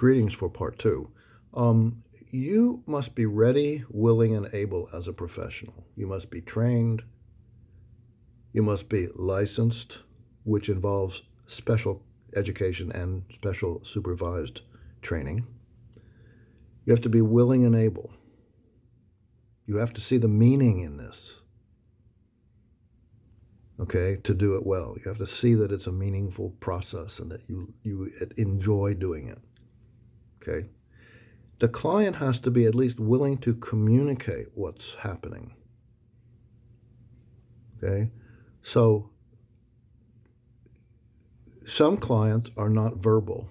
greetings for part two. You must be ready, willing, and able as a professional. You must be trained. You must be licensed, which involves special education and special supervised training. You have to be willing and able. You have to see the meaning in this, okay, to do it well. You have to see that it's a meaningful process and that you enjoy doing it, okay? The client has to be at least willing to communicate what's happening, okay? So some clients are not verbal.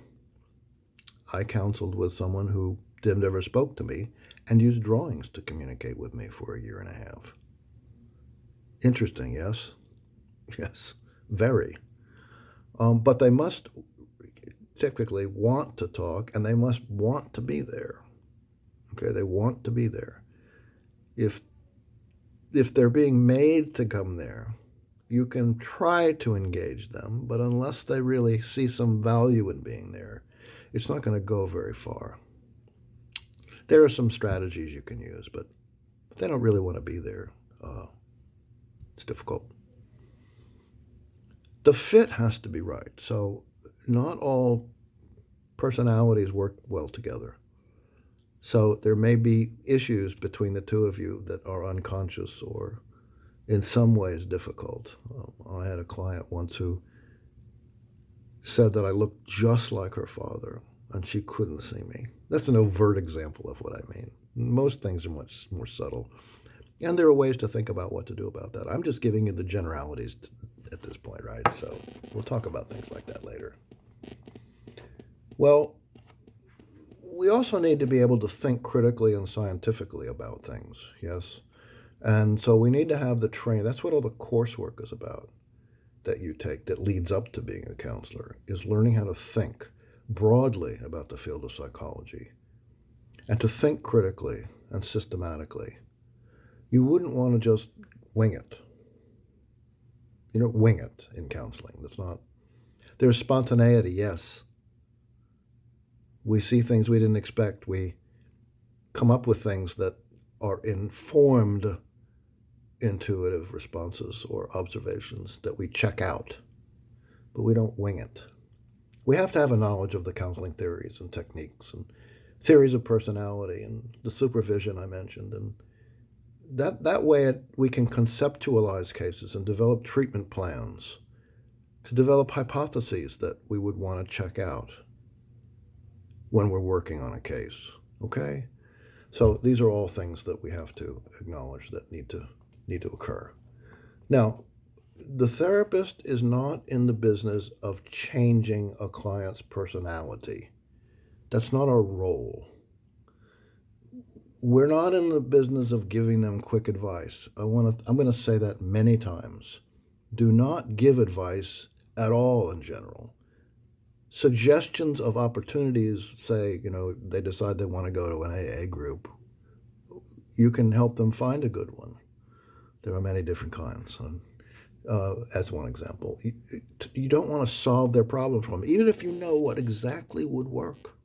I counseled with someone who never spoke to me and used drawings to communicate with me for a year and a half. Interesting, yes? Yes, very. But they must typically want to talk, and they must want to be there. Okay, they want to be there. If they're being made to come there, you can try to engage them, but unless they really see some value in being there, it's not going to go very far. There are some strategies you can use, but if they don't really want to be there, it's difficult. The fit has to be right. So not all personalities work well together. So there may be issues between the two of you that are unconscious or in some ways difficult. I had a client once who said that I looked just like her father and she couldn't see me. That's an overt example of what I mean. Most things are much more subtle. And there are ways to think about what to do about that. I'm just giving you the generalities at this point, right? So we'll talk about things like that later. Well, we also need to be able to think critically and scientifically about things, yes? And so we need to have the training. That's what all the coursework is about that you take that leads up to being a counselor, is learning how to think broadly about the field of psychology and to think critically and systematically. You wouldn't want to just wing it. You don't wing it in counseling. That's not. There's spontaneity, yes. We see things we didn't expect. We come up with things that are informed intuitive responses or observations that we check out, but we don't wing it. We have to have a knowledge of the counseling theories and techniques and theories of personality and the supervision I mentioned, and that way we can conceptualize cases and develop treatment plans, to develop hypotheses that we would want to check out when we're working on a case, okay? So these are all things that we have to acknowledge that need to occur. Now, the therapist is not in the business of changing a client's personality. That's not our role. We're not in the business of giving them quick advice. I'm going to say that many times. Do not give advice at all in general. Suggestions of opportunities, say, they decide they want to go to an AA group. You can help them find a good one. There are many different kinds. As one example, you don't want to solve their problem for them, even if you know what exactly would work.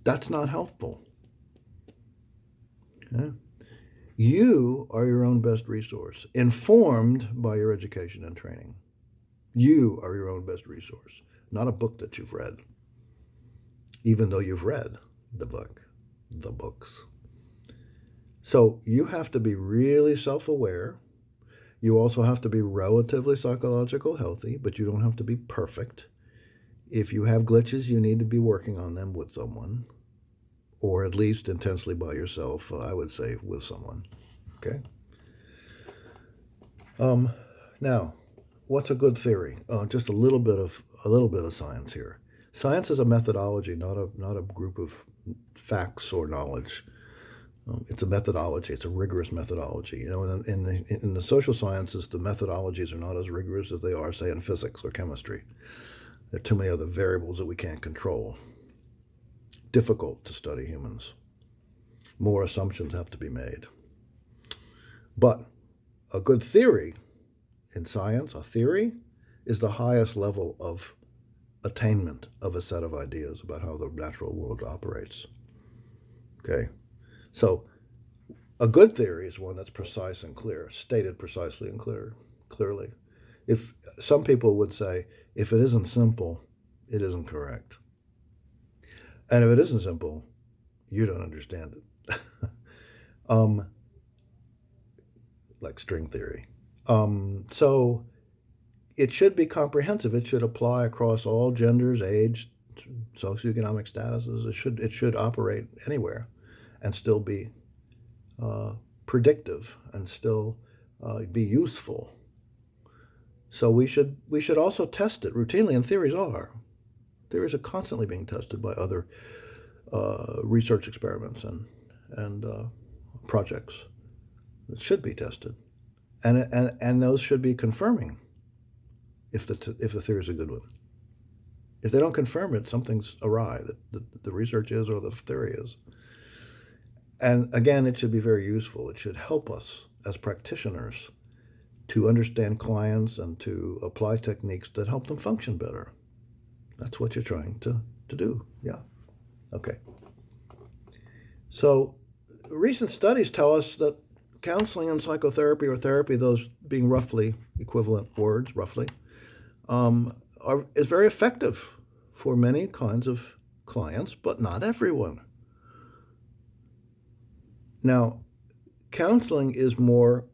That's not helpful. Okay? You are your own best resource, informed by your education and training. You are your own best resource, not a book that you've read, even though you've read the books. So you have to be really self-aware. You also have to be relatively psychological healthy, but you don't have to be perfect. If you have glitches, you need to be working on them with someone, or at least intensely by yourself, I would say with someone, okay? Now, what's a good theory? Just a little bit of science here. Science is a methodology, not a group of facts or knowledge. It's a methodology. It's a rigorous methodology. In the social sciences, the methodologies are not as rigorous as they are, say, in physics or chemistry. There are too many other variables that we can't control. Difficult to study humans. More assumptions have to be made. But a good theory in science, a theory, is the highest level of attainment of a set of ideas about how the natural world operates. Okay? So a good theory is one that's precise and clear, stated precisely and clearly. If some people would say, if it isn't simple, it isn't correct. And if it isn't simple, you don't understand it. um, like string theory. So it should be comprehensive. It should apply across all genders, age, socioeconomic statuses. It should operate anywhere, and still be predictive, and still be useful. So we should also test it routinely, and theories are. Theories are constantly being tested by other research experiments and projects that should be tested, and those should be confirming if the theory is a good one. If they don't confirm it, something's awry. That the research is or the theory is. And again, it should be very useful. It should help us as practitioners to understand clients and to apply techniques that help them function better. That's what you're trying to do. Yeah. Okay. So recent studies tell us that counseling and psychotherapy, or therapy, those being roughly equivalent words, roughly, is very effective for many kinds of clients, but not everyone. Now, counseling is more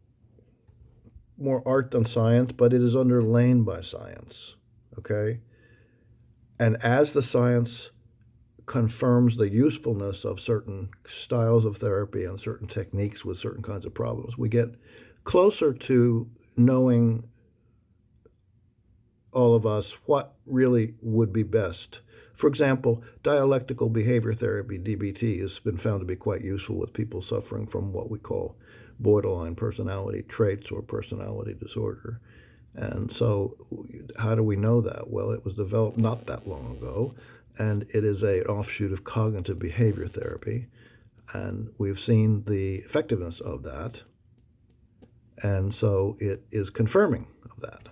art than science, but it is underlain by science, okay? And as the science confirms the usefulness of certain styles of therapy and certain techniques with certain kinds of problems, we get closer to knowing, all of us, what really would be best. For example, dialectical behavior therapy, DBT, has been found to be quite useful with people suffering from what we call borderline personality traits or personality disorder. And so how do we know that? Well, it was developed not that long ago, and it is an offshoot of cognitive behavior therapy. And we've seen the effectiveness of that. And so it is confirming of that.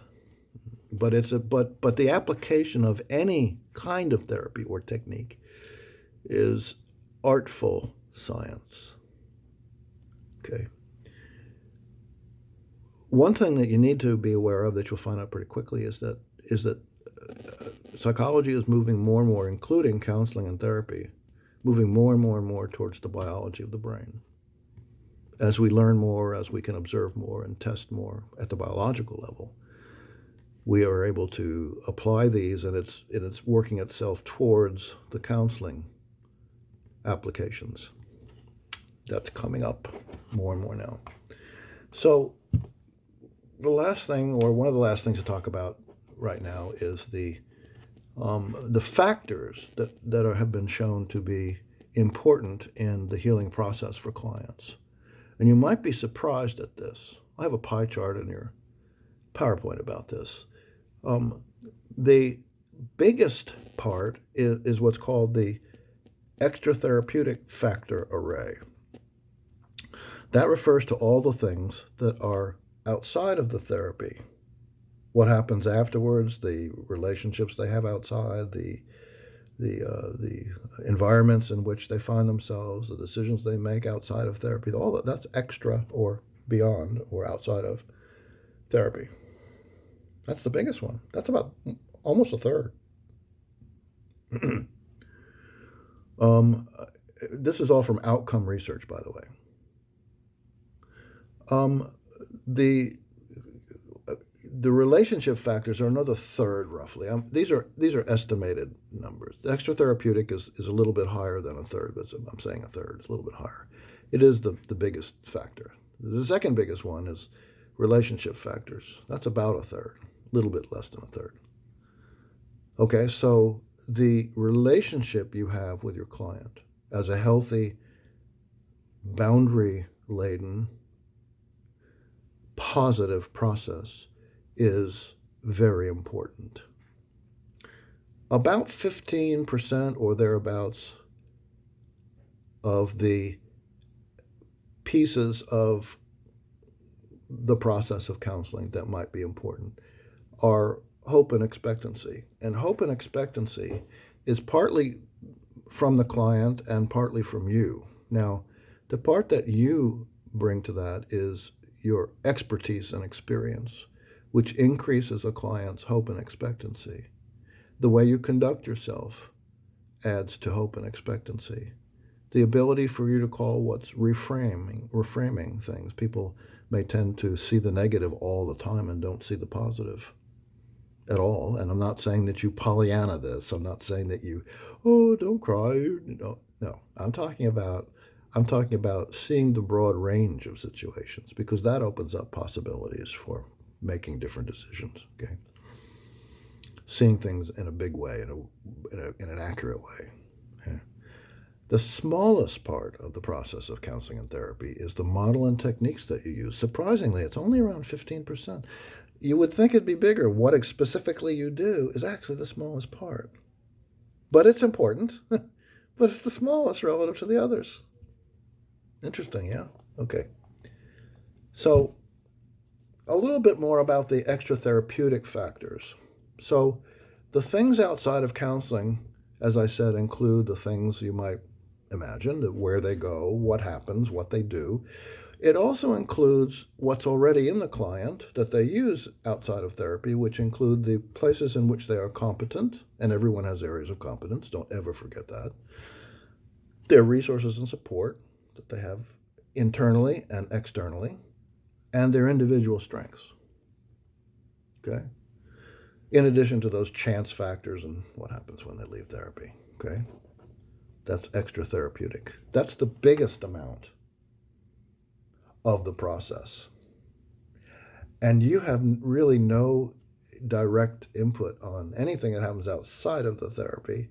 But the application of any kind of therapy or technique is artful science. Okay. One thing that you need to be aware of, that you'll find out pretty quickly, is that psychology is moving more and more, including counseling and therapy, moving more and more towards the biology of the brain. As we learn more, as we can observe more and test more at the biological level, we are able to apply these, and it's working itself towards the counseling applications. That's coming up more and more now. So the last thing, or one of the last things to talk about right now, is the factors that have been shown to be important in the healing process for clients. And you might be surprised at this. I have a pie chart in your PowerPoint about this. The biggest part is what's called the extra-therapeutic factor array. That refers to all the things that are outside of the therapy. What happens afterwards, the relationships they have outside, the environments in which they find themselves, the decisions they make outside of therapy, all that's extra or beyond or outside of therapy. That's the biggest one. That's about almost a third. This is all from outcome research, by the way. The relationship factors are another third, roughly. These are estimated numbers. The extra therapeutic is a little bit higher than a third, but I'm saying a third. It's a little bit higher. It is the biggest factor. The second biggest one is relationship factors. That's about a third, a little bit less than a third. Okay, so the relationship you have with your client as a healthy, boundary-laden, positive process is very important. About 15% or thereabouts of the pieces of the process of counseling that might be important are hope and expectancy. And hope and expectancy is partly from the client and partly from you. Now, the part that you bring to that is your expertise and experience, which increases a client's hope and expectancy. The way you conduct yourself adds to hope and expectancy. The ability for you to call what's reframing things. People may tend to see the negative all the time and don't see the positive at all. And I'm not saying that you Pollyanna this. I'm not saying that you, oh, don't cry. No. I'm talking about seeing the broad range of situations, because that opens up possibilities for making different decisions. Okay, seeing things in a big way, in an accurate way. Yeah. The smallest part of the process of counseling and therapy is the model and techniques that you use. Surprisingly, it's only around 15%. You would think it'd be bigger. What specifically you do is actually the smallest part. But it's important, but it's the smallest relative to the others. Interesting, yeah? Okay. So, a little bit more about the extra therapeutic factors. So, the things outside of counseling, as I said, include the things you might imagine, where they go, what happens, what they do. It also includes what's already in the client that they use outside of therapy, which include the places in which they are competent, and everyone has areas of competence, don't ever forget that. Their resources and support that they have internally and externally, and their individual strengths. Okay? In addition to those chance factors and what happens when they leave therapy. Okay? That's extra therapeutic. That's the biggest amount of the process. And you have really no direct input on anything that happens outside of the therapy,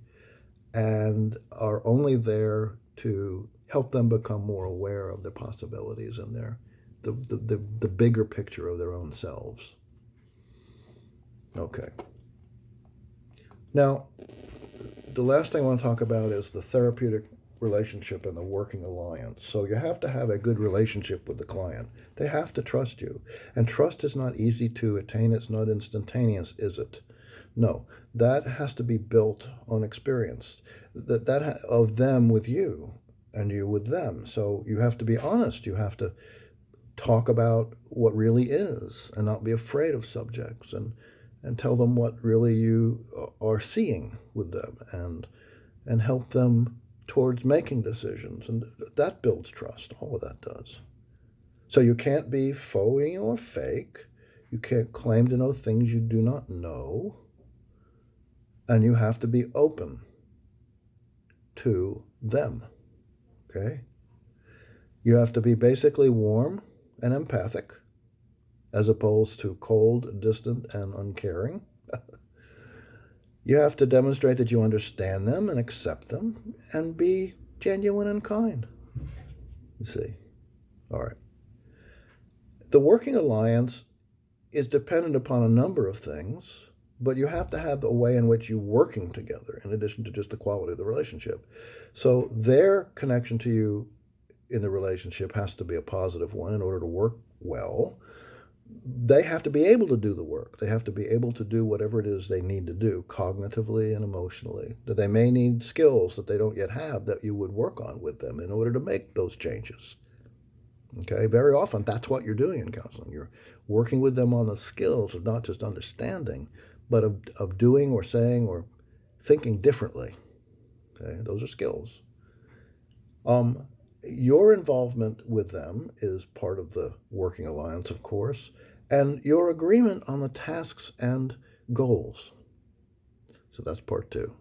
and are only there to help them become more aware of the possibilities and the bigger picture of their own selves. Okay. Now, the last thing I want to talk about is the therapeutic relationship and the working alliance. So you have to have a good relationship with the client. They have to trust you. And trust is not easy to attain. It's not instantaneous, is it? No. That has to be built on experience. That of them with you and you with them. So you have to be honest. You have to talk about what really is and not be afraid of subjects, and tell them what really you are seeing with them, and help them towards making decisions. And that builds trust. All of that does. So you can't be phony or fake. You can't claim to know things you do not know. And you have to be open to them. Okay? You have to be basically warm and empathic, as opposed to cold, distant, and uncaring. You have to demonstrate that you understand them and accept them, and be genuine and kind. You see? All right. The working alliance is dependent upon a number of things, but you have to have the way in which you're working together, in addition to just the quality of the relationship. So their connection to you in the relationship has to be a positive one in order to work well. They have to be able to do the work. They have to be able to do whatever it is they need to do, cognitively and emotionally. That they may need skills that they don't yet have that you would work on with them in order to make those changes. Okay, very often that's what you're doing in counseling. You're working with them on the skills of not just understanding, but of doing or saying or thinking differently. Okay, those are skills. Your involvement with them is part of the working alliance, of course, and your agreement on the tasks and goals. So that's part 2.